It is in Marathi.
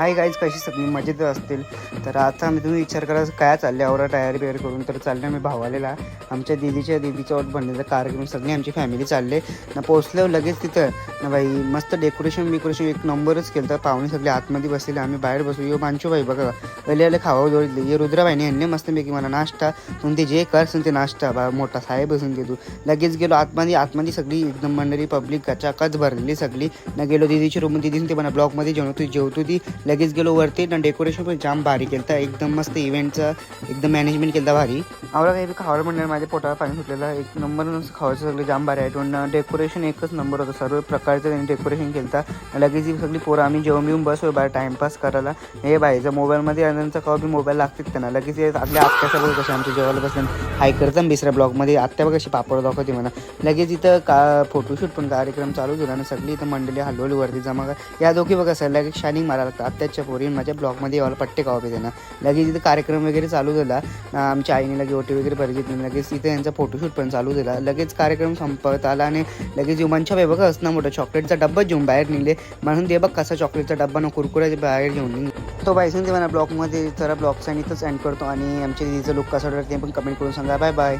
हाय गाईज, कशी सगळी मजेत असतील. तर आता मी तुम्ही विचार करा काय चालले आवरा तयारी बियारी करून. तर चाललं मी भावालेला आमच्या दीदीच्या ओट बनण्याचा कार्यक्रम. सगळी आमची फॅमिली चालले ना. पोचलो लगेच तिथं ना बाई, मस्त डेकोरेशन एक नंबरच केलं. तर पाहुणे सगळे आतमध्ये बसलेले, आम्ही बाहेर बसलो. यो मांचू बाई बघा गली खावा जोडली. ये रुद्राबाईने यांनी मस्तपैकी मला नाश्ता तुम्ही ते जे करसन ते नाश्ता बा मोठा साहेब असून ते तू. लगेच गेलो आतमध्ये सगळी एकदम मंडळी पब्लिक कचाकच भरलेली सगळी ना. गेलो दीदीची रूम, दीदीने ते म्हणा ब्लॉकमध्ये जेवतो ती. लगेच गेलो वरती ना. डेकोरेशन पण जाम भारी केलं तर एकदम मस्त इव्हेंटचं एकदम मॅनेजमेंट केलं भारी. आवडा काही खावायला म्हणणार माझ्या पोटाला पाणी सुटलेलं. एक नंबर खावायचं सगळं जाम भारी आहे. डेकोरेशन एकच नंबर होतं, सर्व प्रकारचं त्यांनी डेकोरेशन केलं तर. लगेच ही सगळी पोरं आम्ही जेवण येऊन बसलो बाहेर टाईमपास करायला. हे बाईचं मोबाईलमध्ये त्यांचा कवा बी मोबाईल लागतात त्यांना. लगेच आपल्या आत्या सगळं कसे आमच्या जेवायला बसल्या हाय करतं दुसऱ्या ब्लॉगमध्ये. आत्या बघ कशी पापड दाखवते म्हणा. लगेच इथं फोटोशूट पण कार्यक्रम चालू झाला आणि सगळी इथं मंडळी हलवली वरती जमा. या दोघी बघा सर लगेच शायनिंग मारायला लागतं. आत्याच्या पोरी माझ्या ब्लॉगमध्ये यायला पट्टे खावा त्यांना. लगेच इथं कार्यक्रम वगैरे चालू झाला. आमच्या आईने लगेच ओटी वगैरे भरली. लगेच इथं यांचा फोटोशूट पण चालू झाला. लगेच कार्यक्रम संपत आला आणि लगेच युमानच्या बाई बघा असं मोठा चॉकलेटचा डब्बा घेऊन बाहेर निघले. म्हणून ते बघ कसा चॉकलेटचा डब्बा न कुरकुऱ्याच्या बाहेर घेऊन निघले. तो बाईसून ते मला ब्लॉगमध्ये जरा ब्लॉगचा इथंच एंड करतो. आणि आमच्या दीदीचं लुक कसा वाटतं ते पण कमेंट करून सांगा. Bye bye.